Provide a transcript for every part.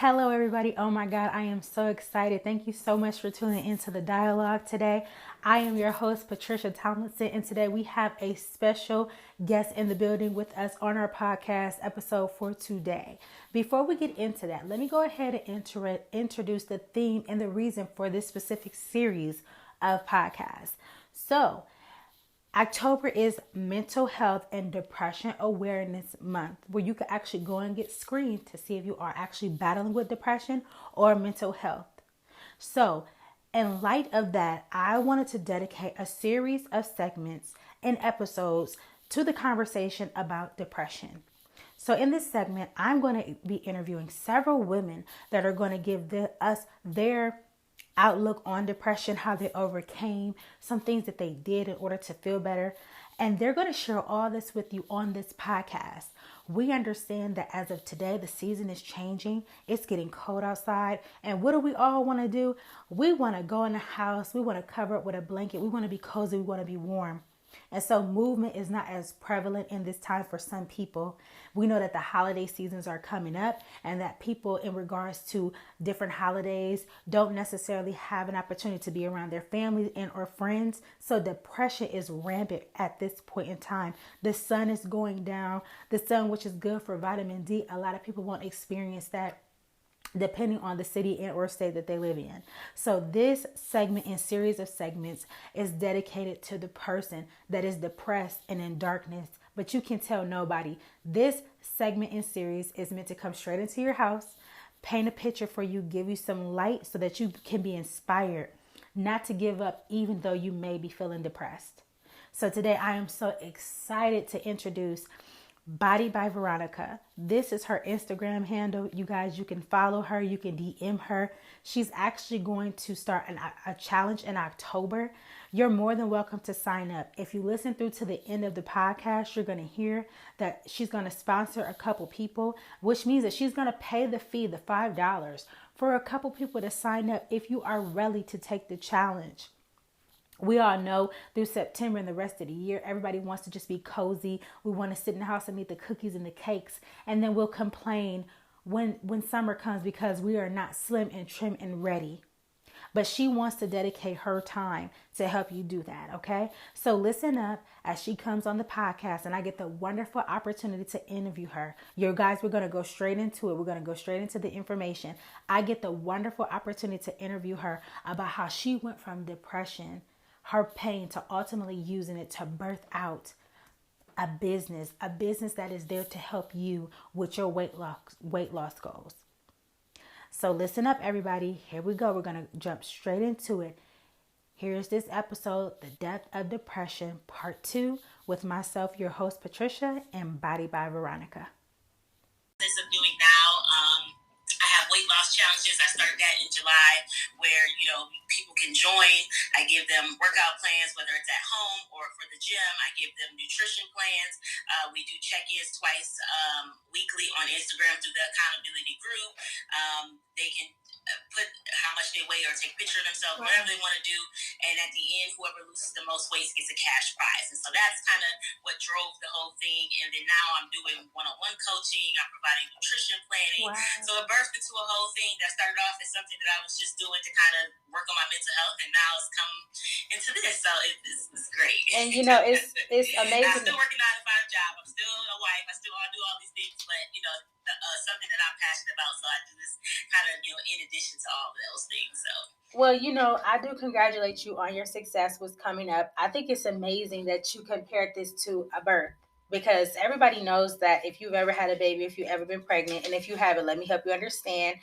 Hello, everybody. Oh my God, I am so excited. Thank you so much for tuning into the dialogue today. I am your host, Patricia Tomlinson, and today we have a special guest in the building with us on our podcast episode for today. Before we get into that, let me go ahead and introduce the theme and the reason for this specific series of podcasts. So, October is Mental Health and Depression Awareness Month, where you can actually go and get screened to see if you are actually battling with depression or mental health. So, in light of that, I wanted to dedicate a series of segments and episodes to the conversation about depression. So, in this segment, I'm going to be interviewing several women that are going to give us their outlook on depression, how they overcame some things that they did in order to feel better. And they're going to share all this with you on this podcast. We understand that as of today, the season is changing. It's getting cold outside. And what do we all want to do? We want to go in the house. We want to cover it with a blanket. We want to be cozy. We want to be warm. And so movement is not as prevalent in this time for some people. We know that the holiday seasons are coming up and that people in regards to different holidays don't necessarily have an opportunity to be around their families and or friends. So depression is rampant at this point in time. The sun is going down. The sun, which is good for vitamin D. A lot of people won't experience that depending on the city and or state that they live in. So this segment and series of segments is dedicated to the person that is depressed and in darkness, but you can tell nobody. This segment and series is meant to come straight into your house, paint a picture for you, give you some light so that you can be inspired not to give up even though you may be feeling depressed. So today I am so excited to introduce Bodied by Veronica. This is her Instagram handle. You guys, you can follow her. You can DM her. She's actually going to start a challenge in October. You're more than welcome to sign up. If you listen through to the end of the podcast, you're going to hear that she's going to sponsor a couple people, which means that she's going to pay the fee, the $5, for a couple people to sign up if you are ready to take the challenge. We all know through September and the rest of the year, everybody wants to just be cozy. We want to sit in the house and eat the cookies and the cakes. And then we'll complain when summer comes because we are not slim and trim and ready. But she wants to dedicate her time to help you do that, okay? So listen up as she comes on the podcast and I get the wonderful opportunity to interview her. You guys, we're going to go straight into it. We're going to go straight into the information. I get the wonderful opportunity to interview her about how she went from depression, her pain, to ultimately using it to birth out a business that is there to help you with your weight loss goals. So listen up, everybody. Here we go. We're going to jump straight into it. Here's this episode, The Depth of Depression, Part 2, with myself, your host, Patricia, and Bodied by Veronica. Of doing now, I have weight loss challenges. I started that in July, where people can join. I give them workout plans, whether it's at home or for the gym. I give them nutrition plans. We do check-ins twice weekly on Instagram through the accountability group. They can put how much they weigh or take a picture of themselves, whatever they want to do. And at the end, whoever loses the most weight gets a cash prize. And so that's kind of what drove the whole thing. And then now I'm doing one-on-one coaching. I'm providing nutrition planning. Wow. So it birthed into a whole thing that started off as something that I was just doing to kind of work on my mental health. And now it's come into this. So it's great. And it's amazing. I'm still working a 9-to-5 job. I'm still a wife. I still do all these things. But, something that I'm passionate about. So I do this kind of, in addition to all of those things. So. Well, I do congratulate you on your success with coming up. I think it's amazing that you compared this to a birth, because everybody knows that if you've ever had a baby, if you've ever been pregnant, and if you haven't, let me help you understand.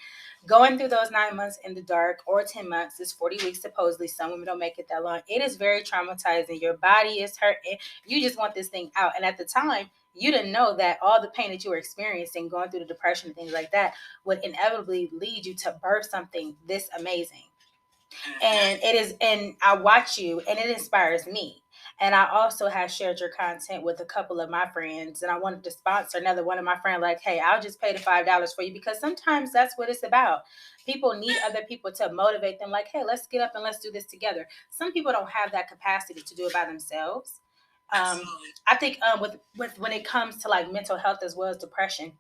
Going through those 9 months in the dark, or 10 months, is 40 weeks supposedly. Some women don't make it that long. It is very traumatizing. Your body is hurt. You just want this thing out. And at the time, you didn't know that all the pain that you were experiencing, going through the depression and things like that, would inevitably lead you to birth something this amazing. And I watch you and it inspires me. And I also have shared your content with a couple of my friends, and I wanted to sponsor another one of my friends, like, hey, I'll just pay the $5 for you, because sometimes that's what it's about. People need other people to motivate them, like, hey, let's get up and let's do this together. Some people don't have that capacity to do it by themselves. I think with when it comes to like mental health as well as depression,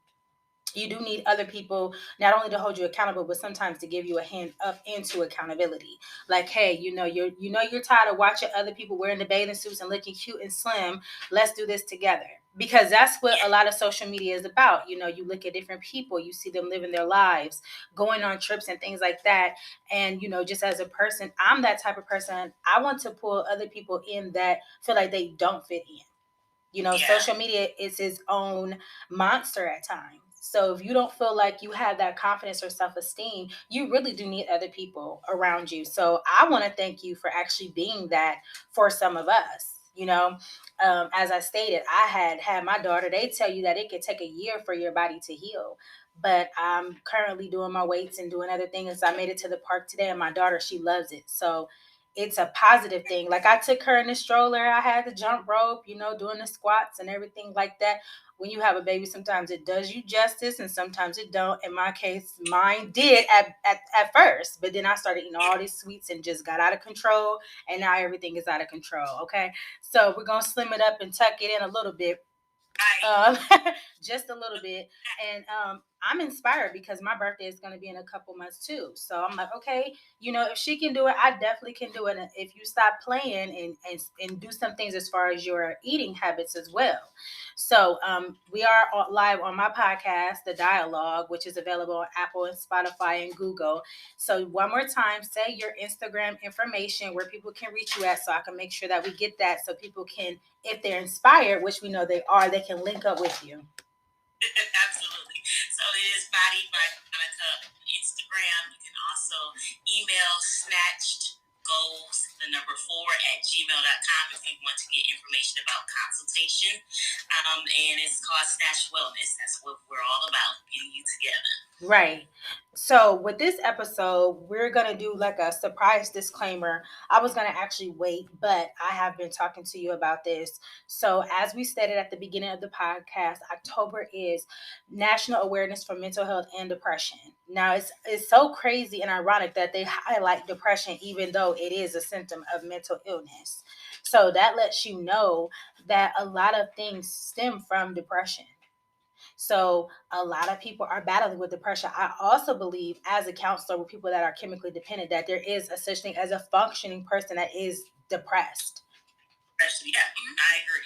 You do need other people not only to hold you accountable, but sometimes to give you a hand up into accountability. Like, hey, you're tired of watching other people wearing the bathing suits and looking cute and slim. Let's do this together. Because that's what a lot of social media is about. You look at different people, you see them living their lives, going on trips and things like that. And, just as a person, I'm that type of person. I want to pull other people in that feel like they don't fit in. Social media is its own monster at times. So if you don't feel like you have that confidence or self-esteem, you really do need other people around you. So I want to thank you for actually being that for some of us. As I stated, I had my daughter. They tell you that it could take a year for your body to heal. But I'm currently doing my weights and doing other things. I made it to the park today, and my daughter, she loves it. So it's a positive thing. Like I took her in the stroller, I had the jump rope, doing the squats and everything like that. When you have a baby, sometimes it does you justice and sometimes it don't. In my case, mine did at first, but then I started eating all these sweets and just got out of control. And now everything is out of control. Okay. So we're going to slim it up and tuck it in a little bit. Um, just a little bit. And I'm inspired because my birthday is going to be in a couple months too. So I'm like, okay, if she can do it, I definitely can do it. And if you stop playing and do some things as far as your eating habits as well. So we are live on my podcast, The Dialogue, which is available on Apple and Spotify and Google. So one more time, say your Instagram information where people can reach you at so I can make sure that we get that so people can, if they're inspired, which we know they are, they can link up with you. Absolutely. So it is Bodied by Veronica on Instagram. You can also email snatchedgoals4@gmail.com if you want to get information about consultation. And it's called Snatch Wellness. That's what we're all about, getting you together. Right. So with this episode, we're going to do like a surprise disclaimer. I was going to actually wait, but I have been talking to you about this. So as we stated at the beginning of the podcast, October is National Awareness for Mental Health and Depression. Now it's so crazy and ironic that they highlight depression even though it is a symptom of mental illness. So that lets you know that a lot of things stem from depression. So a lot of people are battling with depression. I also believe, as a counselor with people that are chemically dependent, that there is a such thing as a functioning person that is depressed. Yeah, I agree.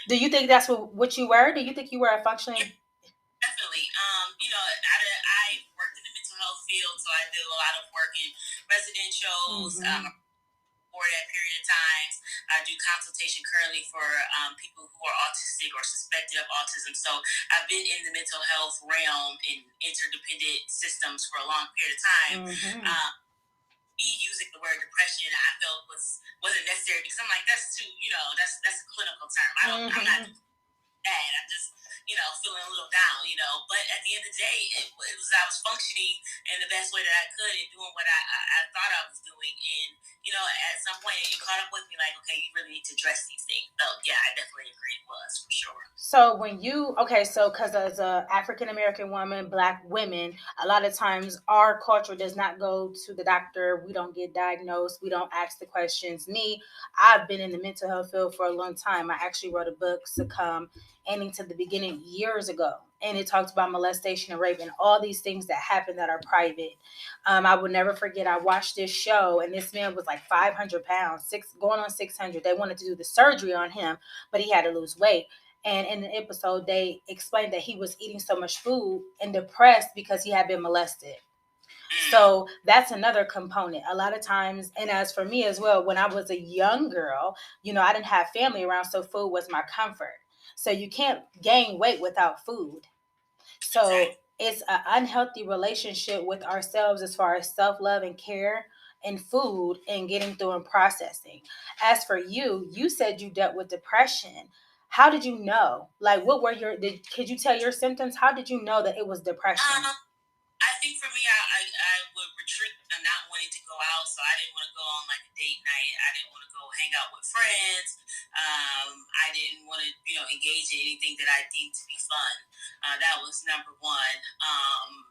Do you think that's what you were? Do you think you were a functioning? Yeah, definitely. I worked in the mental health field, so I did a lot of work in residentials. Mm-hmm. For that period of time, I do consultation currently for people who are autistic or suspected of autism. So I've been in the mental health realm in interdependent systems for a long period of time. Mm-hmm. Me using the word depression, I felt wasn't necessary because I'm like, that's too, that's a clinical term. I'm not bad. I'm just, feeling a little down, But at the end of the day, it was I was functioning in the best way that I could and doing what I thought I was doing. And, at some point it caught up with me like, okay, you really need to address these things. So yeah, I definitely agree it was for sure. So because as a African American woman, Black women, a lot of times our culture does not go to the doctor. We don't get diagnosed. We don't ask the questions. I've been in the mental health field for a long time. I actually wrote a book, Succumb, ending to the beginning years ago. And it talks about molestation and rape and all these things that happen that are private. I will never forget, I watched this show and this man was like 500 pounds, going on 600. They wanted to do the surgery on him, but he had to lose weight. And in the episode, they explained that he was eating so much food and depressed because he had been molested. So that's another component. A lot of times, and as for me as well, when I was a young girl, I didn't have family around, so food was my comfort. So you can't gain weight without food. So it's an unhealthy relationship with ourselves as far as self-love and care and food and getting through and processing. As for you, you said you dealt with depression. How did you know? Like, what were could you tell your symptoms? How did you know that it was depression? I think for me, I would retreat and not wanting to go out, so I didn't want to go on like a date night. I didn't want to go hang out with friends. I didn't want to, engage in anything that I deemed to be fun. That was number one.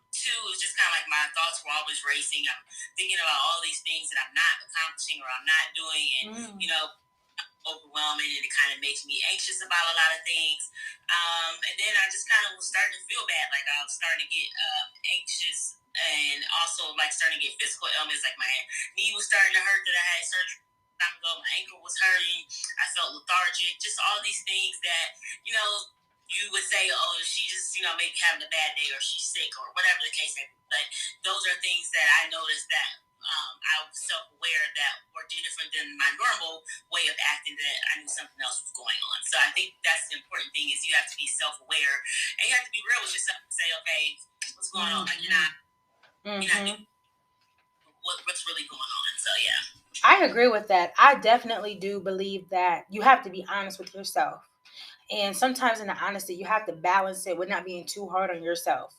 Two, it was just kind of like my thoughts were always racing. I'm thinking about all these things that I'm not accomplishing or I'm not doing, and overwhelming, and it kind of makes me anxious about a lot of things. And then I just kind of was starting to feel bad. Like I was starting to get anxious, and also like starting to get physical ailments. Like my knee was starting to hurt that I had surgery time ago. My ankle was hurting. I felt lethargic. Just all these things that, you know, you would say, oh, she just, maybe having a bad day or she's sick or whatever the case may be. But those are things that I noticed that I was self-aware that were different than my normal way of acting, that I knew something else was going on. So I think that's the important thing, is you have to be self-aware and you have to be real with yourself and say, okay, what's going on? Like you're not what's really going on. So yeah. I agree with that. I definitely do believe that you have to be honest with yourself. And sometimes in the honesty, you have to balance it with not being too hard on yourself.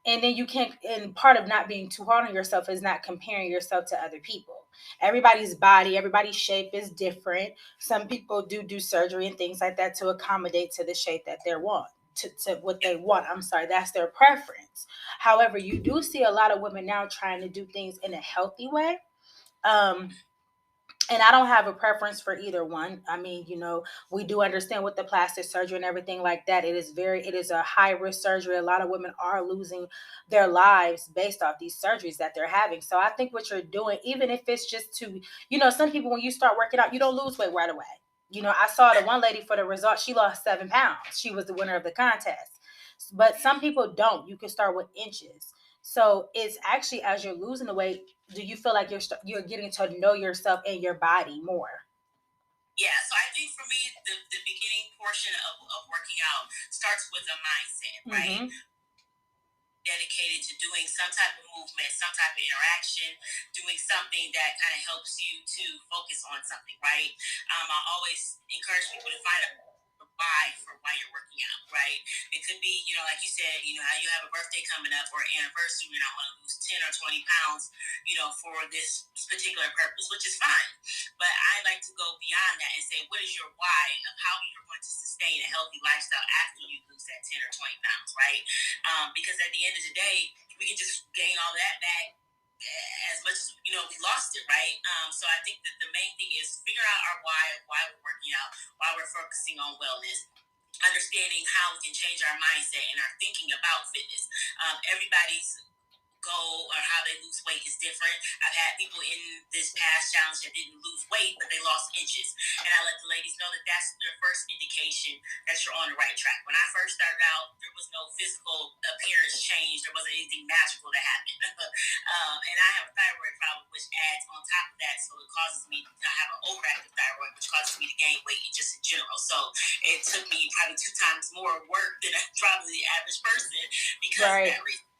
And then you can't, and part of not being too hard on yourself is not comparing yourself to other people. Everybody's body, everybody's shape is different. Some people do surgery and things like that to accommodate to the shape that they want, to what they want. I'm sorry, that's their preference. However, you do see a lot of women now trying to do things in a healthy way. Um, and I don't have a preference for either one. I mean, we do understand with the plastic surgery and everything like that, it is a high risk surgery. A lot of women are losing their lives based off these surgeries that they're having. So I think what you're doing, even if it's just to, some people, when you start working out, you don't lose weight right away. I saw the one lady for the result, she lost 7 pounds. She was the winner of the contest. But some people don't. You can start with inches. So it's actually, as you're losing the weight, do you feel like you're getting to know yourself and your body more? Yeah, so I think for me, the beginning portion of working out starts with a mindset, right? Dedicated to doing some type of movement, some type of interaction, doing something that kind of helps you to focus on something, right? I always encourage people to find a why for why you're working out, right? It could be, like you said, how you have a birthday coming up or an anniversary and I want to lose 10 or 20 pounds, for this particular purpose, which is fine. But I like to go beyond that and say, what is your why of how you're going to sustain a healthy lifestyle after you lose that 10 or 20 pounds, right? Because at the end of the day, we can just gain all that back as much as we lost it, right? So I think that the main thing is figure out our why we're working out, why we're focusing on wellness, understanding how we can change our mindset and our thinking about fitness. Everybody's goal or how they lose weight is different. I've had people in this past challenge that didn't lose weight, but they lost inches. And I let the ladies know that that's their first indication that you're on the right track. When I first started out, there was no physical appearance change. There wasn't anything magical that happened. And I have a thyroid problem, which adds on top of that. So it causes me to have an overactive thyroid, which causes me to gain weight just in general. So it took me probably 2 times more work than probably the average person because of that reason.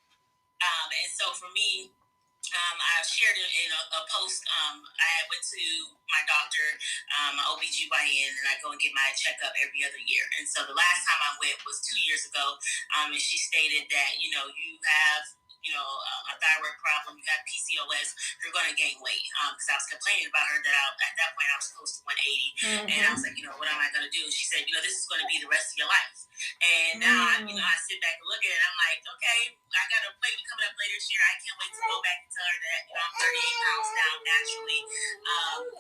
And so for me, I shared it in a post. I went to my doctor, my OBGYN, and I go and get my checkup every other year. And so the last time I went was 2 years ago. And she stated that, you have, a thyroid problem, you have PCOS, you're going to gain weight. Because I was complaining about her that at that point I was close to 180. And I was like, what am I going to do? She said, this is going to be the rest of your life. And now, I sit back and look at it, and I'm like, okay, I got a baby coming up later this year. I can't wait to go back and tell her that, I'm 38 pounds down naturally.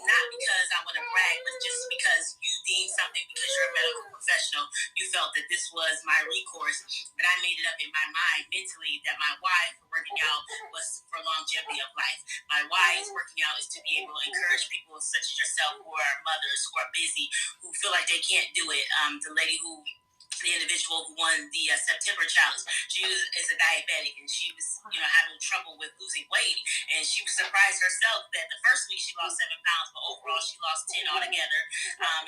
Not because I want to brag, but just because you deem something, because you're a medical professional, you felt that this was my recourse. But I made it up in my mind mentally that my why for working out was for longevity of life. My why is working out is to be able to encourage people such as yourself who are mothers, who are busy, who feel like they can't do it. The individual who won the September challenge, is a diabetic, and she was, having trouble with losing weight, and she was surprised herself that the first week she lost 7 pounds, but overall she lost 10 altogether.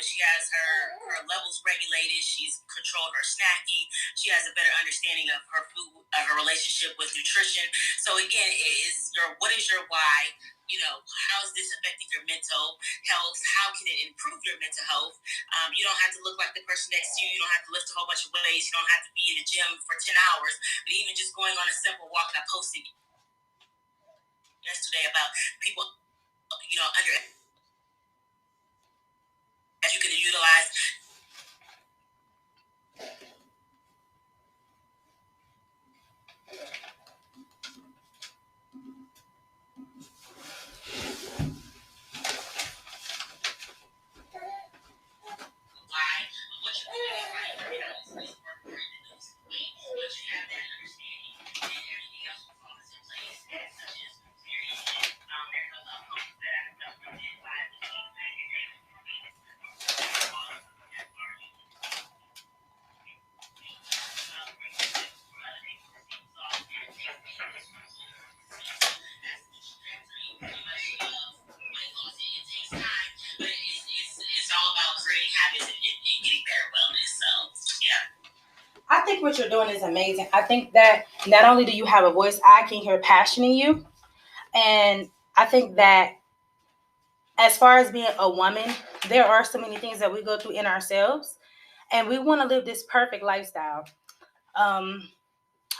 She has her levels regulated. She's controlled her snacking. She has a better understanding of her food, her relationship with nutrition. So again, what is your why? How is this affecting your mental health? How can it improve your mental health? You don't have to look like the person next to you. You don't have to lift a whole bunch of weights. You don't have to be in the gym for 10 hours. But even just going on a simple walk, I posted yesterday about people, under that you can utilize. what you're doing is amazing. I think that not only do you have a voice, I can hear passion in you. And I think that as far as being a woman, there are so many things that we go through in ourselves, and we want to live this perfect lifestyle. Um,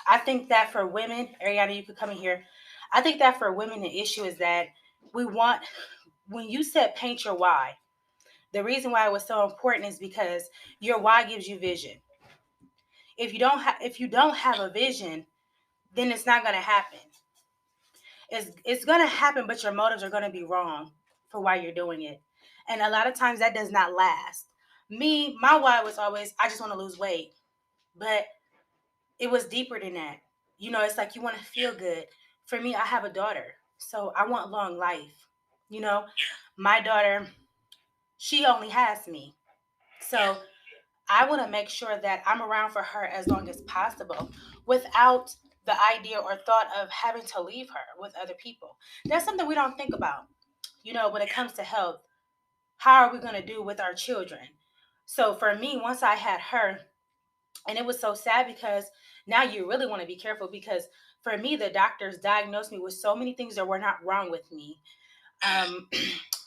I think that for women, Ariana, you could come in here. I think that for women, the issue is that we want, when you said paint your why, the reason why it was so important is because your why gives you vision. If you don't have a vision, then it's not going to happen. It's going to happen, but your motives are going to be wrong for why you're doing it. And a lot of times that does not last. Me, my why was always, I just want to lose weight. But it was deeper than that. It's like you want to feel good. For me, I have a daughter. So I want long life. You know, my daughter, she only has me. So I want to make sure that I'm around for her as long as possible without the idea or thought of having to leave her with other people. That's something we don't think about, when it comes to health. How are we going to do with our children? So for me, once I had her, and it was so sad because now you really want to be careful because for me, the doctors diagnosed me with so many things that were not wrong with me. Um,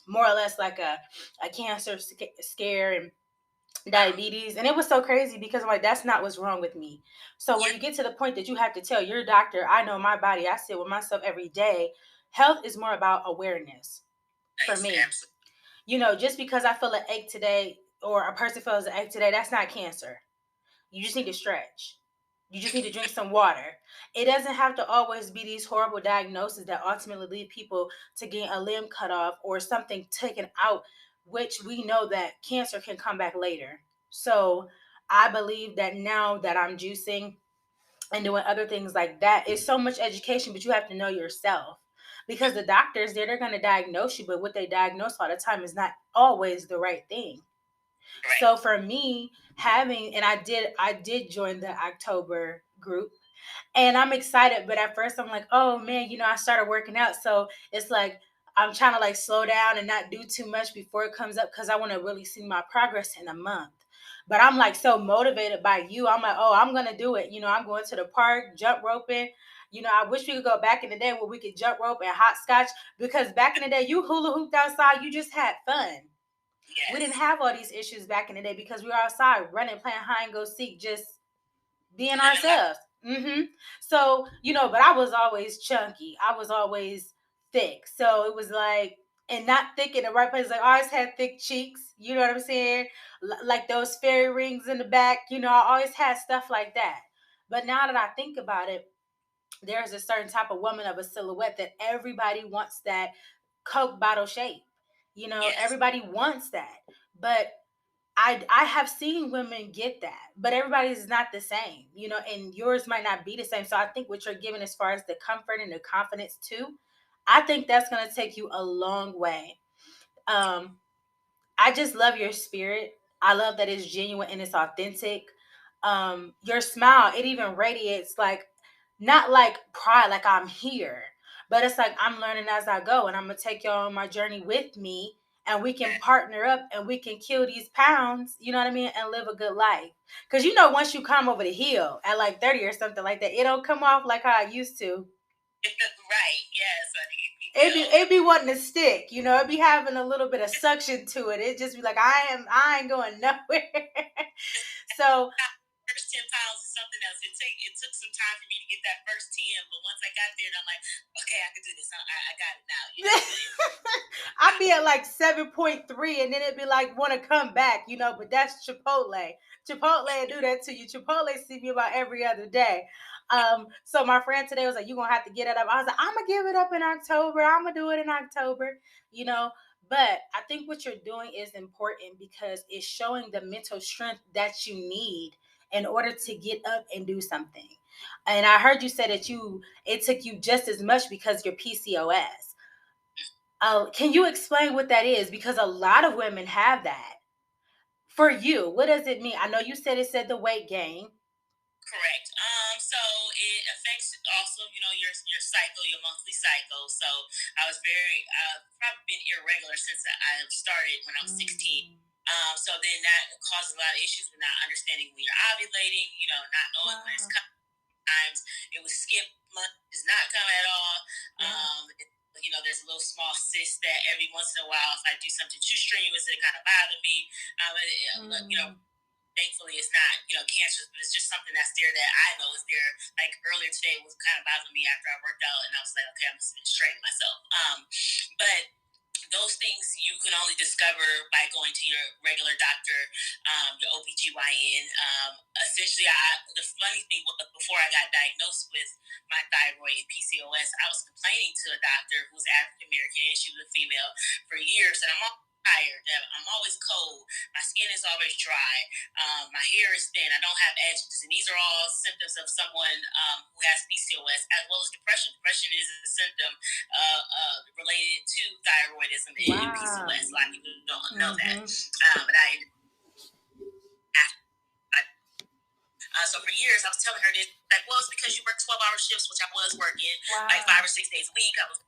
More or less like a cancer scare and diabetes. And it was so crazy because I'm like, that's not what's wrong with me. So when you get to the point that you have to tell your doctor, I know my body, I sit with myself every day. Health is more about awareness for me. Just because I feel an ache today or a person feels an ache today, that's not cancer. You just need to stretch. You just need to drink some water. It doesn't have to always be these horrible diagnoses that ultimately lead people to getting a limb cut off or something taken out, which we know that cancer can come back later. So I believe that now that I'm juicing and doing other things like that, it's so much education, but you have to know yourself. Because the doctors, they're going to diagnose you, but what they diagnose all the time is not always the right thing. Right. So for me, and I did join the October group, and I'm excited, but at first I'm like, oh man, I started working out, so it's like I'm trying to like slow down and not do too much before it comes up because I want to really see my progress in a month. But I'm like so motivated by you. I'm like, oh, I'm gonna do it. I'm going to the park, jump roping. I wish we could go back in the day where we could jump rope and hopscotch because back in the day, you hula hooped outside, you just had fun. Yes. We didn't have all these issues back in the day because we were outside running, playing hide and go seek, just being ourselves. So, but I was always chunky. I was always thick. So it was like, and not thick in the right place. Like I always had thick cheeks. You know what I'm saying? Like those fairy rings in the back. I always had stuff like that. But now that I think about it, there's a certain type of woman of a silhouette that everybody wants, that Coke bottle shape. Yes. Everybody wants that. But I have seen women get that, but everybody's not the same, and yours might not be the same. So I think what you're giving as far as the comfort and the confidence too, I think that's going to take you a long way. I just love your spirit. I love that it's genuine and it's authentic. Your smile, it even radiates like, not like pride, like I'm here, but it's like I'm learning as I go, and I'm gonna take y'all on my journey with me, and we can partner up and we can kill these pounds, you know what I mean, and live a good life. Because once you come over the hill at like 30 or something like that, it don't come off like how I used to. Right, yes. It be wanting to stick, it be having a little bit of suction to it. It just be like, I ain't going nowhere. So first 10 pounds is something else. It took some time for me to get that first 10, but once I got there, and I'm like, okay, I can do this. I got it now. I'd be at like 7.3, and then it'd be like want to come back, but that's Chipotle. Chipotle do that to you. Chipotle see me about every other day. So my friend today was like, you're gonna have to get it up. I was like, I'm gonna give it up in October. I'm gonna do it in October, But I think what you're doing is important because it's showing the mental strength that you need in order to get up and do something. And I heard you say that it took you just as much because you're PCOS. Can you explain what that is? Because a lot of women have that. For you, what does it mean? I know you said the weight gain. Correct. So it affects also, your cycle, your monthly cycle. So I was probably been irregular since I started when I was 16. So then that causes a lot of issues with not understanding when you're ovulating, not knowing when it's coming. Times it would skip month, does not come at all. There's a little small cyst that every once in a while, if I do something too strenuous, it kind of bother me. Thankfully it's not cancerous, but it's just something that's there that I know is there. Like earlier today was kind of bothering me after I worked out, and I was like, okay, I must have been straining myself. But those things you can only discover by going to your regular doctor, your OBGYN. Essentially, the funny thing was before I got diagnosed with my thyroid and PCOS, I was complaining to a doctor who's African American and she was a female for years, and I'm all tired. I'm always cold. My skin is always dry. My hair is thin. I don't have edges, and these are all symptoms of someone who has PCOS as well as depression. Depression is a symptom related to thyroidism and PCOS. A lot of people don't know that, but so for years, I was telling her this, like, well, it's because you work 12-hour shifts, which I was working, like 5 or 6 days a week. I was,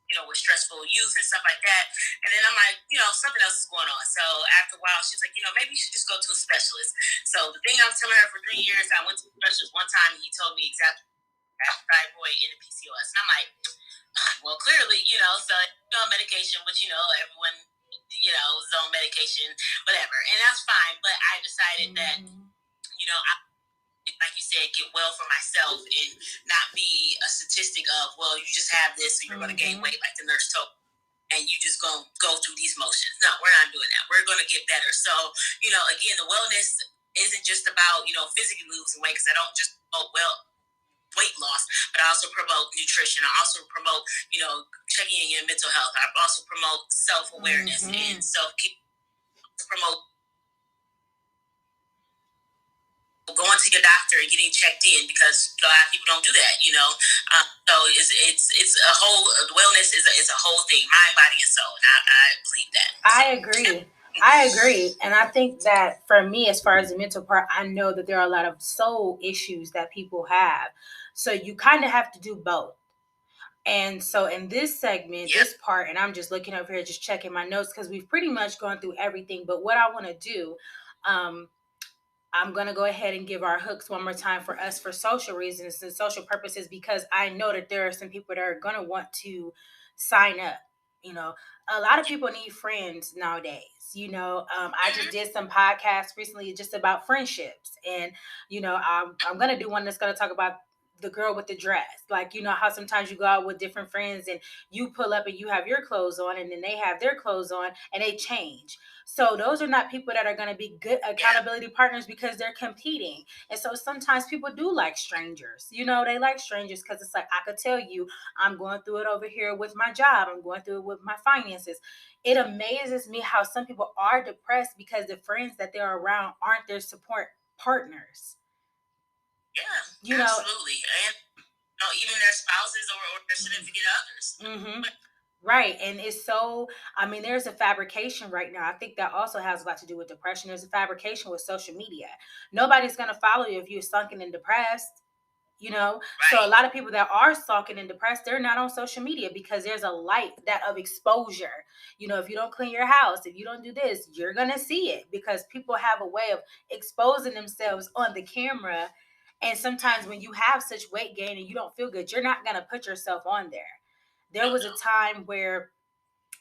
with stressful youth and stuff like that. And then I'm like, something else is going on. So after a while, she was like, maybe you should just go to a specialist. So the thing I was telling her for 3 years, I went to a specialist one time and he told me exactly thyroid and the PCOS. And I'm like, well, clearly, so medication, which, everyone, is on medication, whatever. And that's fine. But I decided that, like you said, get well for myself and not be a statistic of, well, you just have this, so you're going to gain weight, like the nurse told me, and you just going to go through these motions. No, we're not doing that. We're going to get better. So, again, the wellness isn't just about, physically losing weight, because I don't just weight loss, but I also promote nutrition. I also promote, checking in your mental health. I also promote self-awareness and self-care. Promote going to your doctor and getting checked in, because a lot of people don't do that. So it's a whole wellness is a whole thing, mind, body, and soul. And I believe that. I agree. I agree. And I think that for me, as far as the mental part, I know that there are a lot of soul issues that people have. So you kind of have to do both. And so in this segment, this part, and I'm just looking over here, just checking my notes because we've pretty much gone through everything. But what I want to do, I'm going to go ahead and give our hooks one more time for us for social reasons and social purposes, because I know that there are some people that are going to want to sign up. A lot of people need friends nowadays. I just did some podcasts recently just about friendships. And, I'm going to do one that's going to talk about the girl with the dress. Like, how sometimes you go out with different friends and you pull up and you have your clothes on and then they have their clothes on and they change. So those are not people that are going to be good accountability partners, because they're competing. And so sometimes people do like strangers. They like strangers because it's like, I could tell you, I'm going through it over here with my job. I'm going through it with my finances. It amazes me how some people are depressed because the friends that they're around aren't their support partners. Yeah, absolutely. And even their spouses or their significant others. Right. And it's so, there's a fabrication right now. I think that also has a lot to do with depression. There's a fabrication with social media. Nobody's going to follow you if you're sunken and depressed. Right. So a lot of people that are sunken and depressed, they're not on social media because there's a light of exposure. If you don't clean your house, if you don't do this, you're going to see it, because people have a way of exposing themselves on the camera. And sometimes when you have such weight gain and you don't feel good, you're not going to put yourself on there. There was a time where,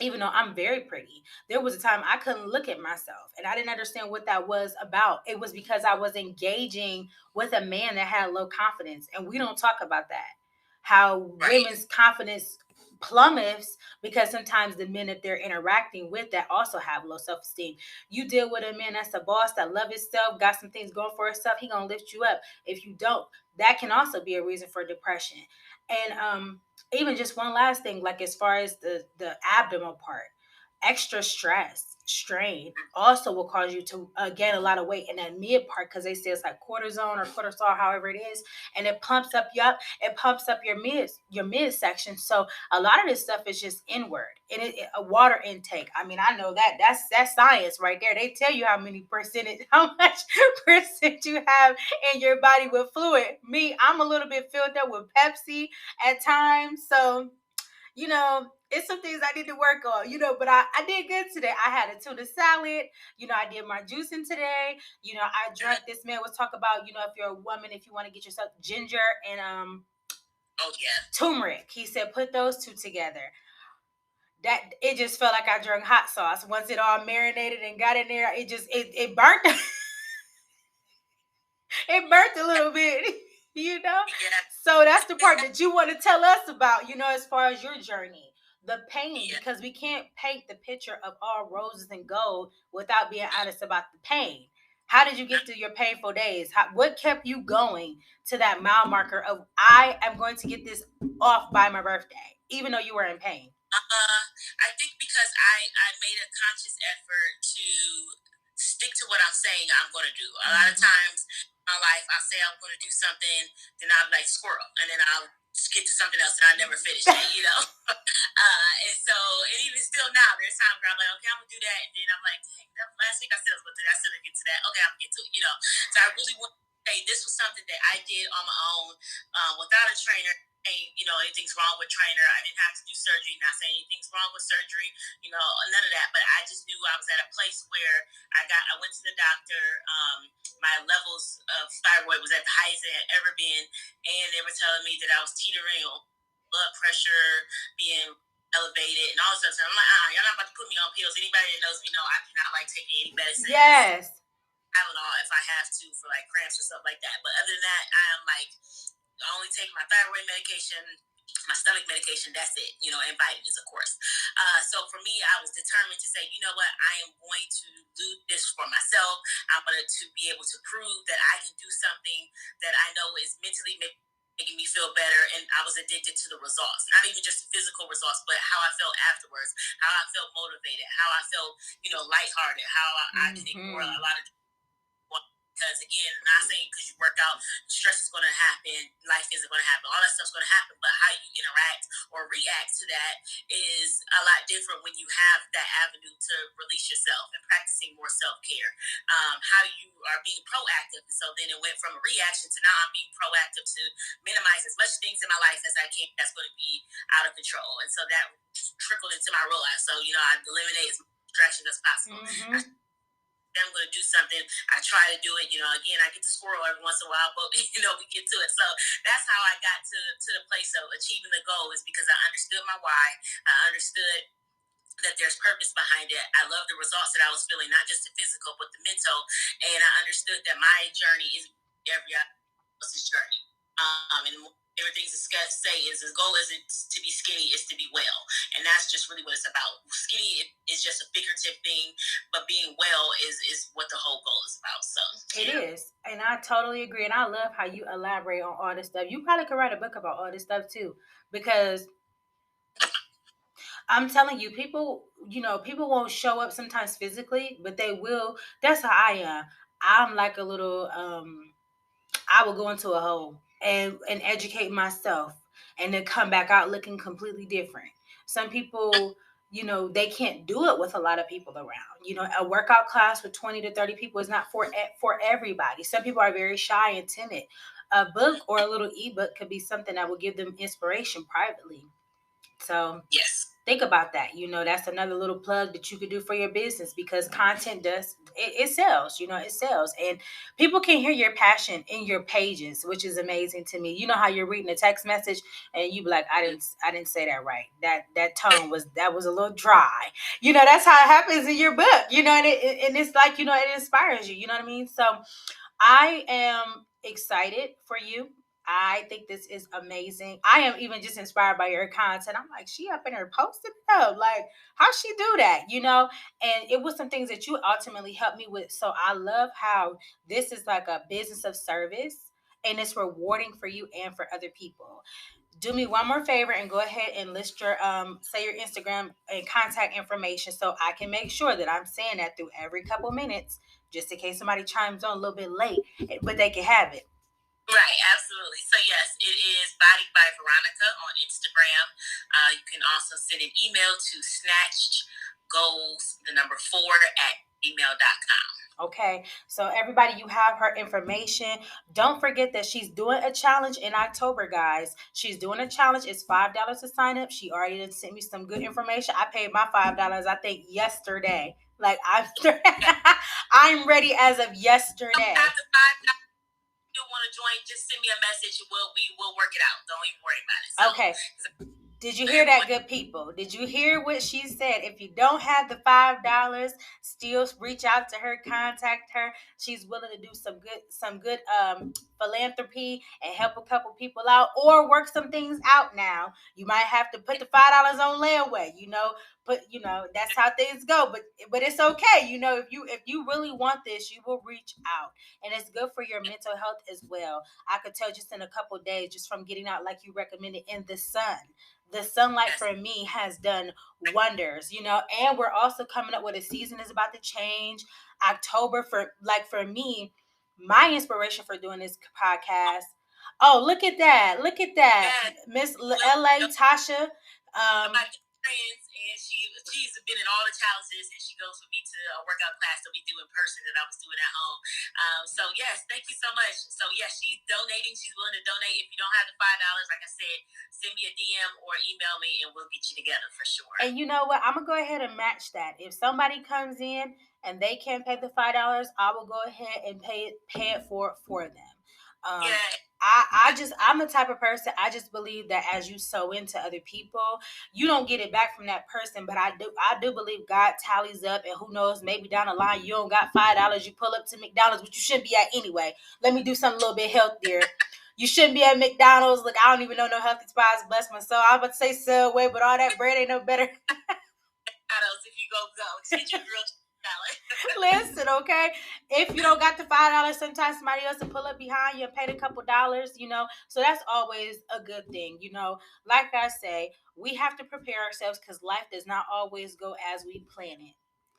even though I'm very pretty, there was a time I couldn't look at myself, and I didn't understand what that was about. It was because I was engaging with a man that had low confidence, and we don't talk about that. How women's confidence plummets because sometimes the men that they're interacting with that also have low self-esteem. You deal with a man that's a boss, that love himself, got some things going for himself, he gonna lift you up. If you don't, that can also be a reason for depression. And even just one last thing, like as far as the abdominal part, extra stress, strain also will cause you to gain a lot of weight in that mid part, because they say it's like cortisone or cortisol, however it is, and it pumps up your midsection. So a lot of this stuff is just inward, and a water intake. I know that's science right there. They tell you how much percent you have in your body with fluid. Me, I'm a little bit filled up with Pepsi at times, so it's some things I need to work on, but I did good today. I had a tuna salad. I did my juicing today. I drank, this man was talking about, if you're a woman, if you want to get yourself ginger and oh yeah, turmeric. He said, put those two together. That it just felt like I drank hot sauce. Once it all marinated and got in there, it burnt. It burnt a little bit, Yeah. So that's the part that you want to tell us about, as far as your journey, the pain, Yeah. because we can't paint the picture of all roses and gold without being honest about the pain. How did you get through your painful days? What kept you going to that mile marker of I am going to get this off by my birthday, even though you were in pain? I think because I made a conscious effort to stick to what I'm saying I'm going to do. A lot of times in my life, I'll say I'm going to do something, then I'll be like squirrel, and then I'll get to something else and I never finish it. And so, and even still now, there's times where I'm like, okay, I'm going to do that, and then I'm like, dang, last week I said I was going to do that, I still didn't get to that. Okay, I'm going to get to it. So I really want to say this was something that I did on my own without a trainer. Anything's wrong with trainer. I didn't have to do surgery. Not saying anything's wrong with surgery. None of that. But I just knew I was at a place where I went to the doctor. My levels of thyroid was at the highest it had ever been, and they were telling me that I was teetering on blood pressure being elevated and all this stuff. So I'm like, y'all not about to put me on pills. Anybody that knows me know I cannot like taking any medicine. Yes. Tylenol if I have to for like cramps or stuff like that. But other than that, I am like I only take my thyroid medication, my stomach medication, that's it, and vitamins, of course. So for me, I was determined to say, you know what, I am going to do this for myself. I'm going to be able to prove that I can do something that I know is mentally making me feel better. And I was addicted to the results, not even just the physical results, but how I felt afterwards, how I felt motivated, how I felt, lighthearted, how I can ignore a lot of, because again, not saying because you work out, stress is going to happen, life isn't going to happen, all that stuff's going to happen, but how you interact or react to that is a lot different when you have that avenue to release yourself and practicing more self-care. How you are being proactive, and so then it went from a reaction to now I'm being proactive to minimize as much things in my life as I can that's going to be out of control, and so that trickled into my real life. So I eliminate as much distractions as possible. I'm going to do something. I try to do it. Again, I get the squirrel every once in a while, but we get to it. So that's how I got to the place of achieving the goal, is because I understood my why. I understood that there's purpose behind it. I love the results that I was feeling, not just the physical, but the mental. And I understood that my journey is everybody else's journey. And everything to say is his goal isn't to be skinny, it's to be well. And that's just really what it's about. Skinny is just a figurative thing, but being well is what the whole goal is about. So it is. And I totally agree. And I love how you elaborate on all this stuff. You probably could write a book about all this stuff too. Because I'm telling you, people won't show up sometimes physically, but they will. That's how I am. I'm like a little I will go into a hole and educate myself and then come back out looking completely different. Some people, they can't do it with a lot of people around. A workout class with 20 to 30 people is not for everybody. Some people are very shy and timid. A book or a little ebook could be something that will give them inspiration privately. So yes, think about that. That's another little plug that you could do for your business, because content it sells. It sells, and people can hear your passion in your pages, which is amazing to me. You know how you're reading a text message and you be like, I didn't say that right. That tone was a little dry. That's how it happens in your book. And it's like, it inspires you. You know what I mean? So I am excited for you. I think this is amazing. I am even just inspired by your content. I'm like, she up in her posting up. Like, how she do that? And it was some things that you ultimately helped me with. So I love how this is like a business of service, and it's rewarding for you and for other people. Do me one more favor and go ahead and list your say your Instagram and contact information, so I can make sure that I'm saying that through every couple minutes, just in case somebody chimes on a little bit late, but they can have it. Right, absolutely. So yes, it is Bodied by Veronica on Instagram. You can also send an email to snatchedgoals, the number 4 at gmail.com. Okay, so everybody, you have her information. Don't forget that she's doing a challenge in October, guys. She's doing a challenge. It's $5 to sign up. She already did sent me some good information. I paid my $5, I think, yesterday. Like I'm, I'm ready as of yesterday. After $5, you want to join, just send me a message. We will work it out. Don't even worry about it. So, okay. Did you hear that, good people? Did you hear what she said? If you don't have the $5, still reach out to her, contact her. She's willing to do some good philanthropy and help a couple people out, or work some things out. Now you might have to put the $5 on layaway. But that's how things go. But it's okay. If you really want this, you will reach out, and it's good for your mental health as well. I could tell just in a couple days, just from getting out like you recommended in the sun. The sunlight for me has done wonders, and we're also coming up with a season is about to change. October for me, my inspiration for doing this podcast. Oh, look at that. Look at that. Miss LA Tasha. My friends, and she's been in all the challenges, and she goes with me to a workout class that we do in person that I was doing at home. So yes, thank you so much. So yes, she's donating. She's willing to donate. If you don't have the $5, like I said, send me a DM or email me, and we'll get you together for sure. And you know what? I'm gonna go ahead and match that. If somebody comes in and they can't pay the $5, I will go ahead and pay it for them. Yeah. I'm the type of person, I just believe that as you sow into other people, you don't get it back from that person. But I do believe God tallies up, and who knows, maybe down the line you don't got $5, you pull up to McDonald's, which you shouldn't be at anyway. Let me do something a little bit healthier. You shouldn't be at McDonald's. Look, I don't even know no healthy spots. Bless my soul. I was about to say Subway, but all that bread ain't no better. If you go, get your grilled Listen, okay. If you don't got the $5, sometimes somebody else will pull up behind you and pay a couple dollars. So that's always a good thing. Like I say, we have to prepare ourselves because life does not always go as we plan it.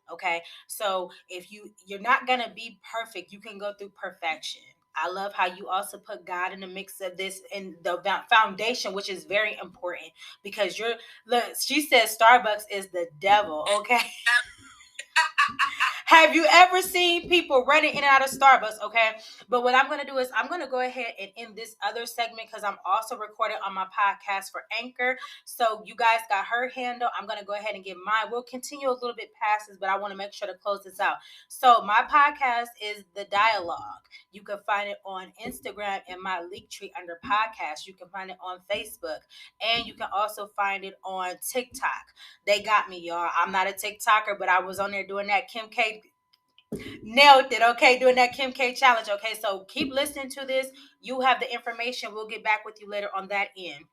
Okay, so if you're not gonna be perfect, you can go through perfection. I love how you also put God in the mix of this and the foundation, which is very important because look. She says Starbucks is the devil. Okay. Have you ever seen people running in and out of Starbucks? Okay. But what I'm going to do is I'm going to go ahead and end this other segment because I'm also recording on my podcast for Anchor. So you guys got her handle. I'm going to go ahead and get mine. We'll continue a little bit past this, but I want to make sure to close this out. So my podcast is The Dialogue. You can find it on Instagram in my link tree under podcast. You can find it on Facebook, and you can also find it on TikTok. They got me, y'all. I'm not a TikToker, but I was on there doing that Kim K. Nailed it, okay? Doing that Kim K challenge, okay? So keep listening to this. You have the information. We'll get back with you later on that end.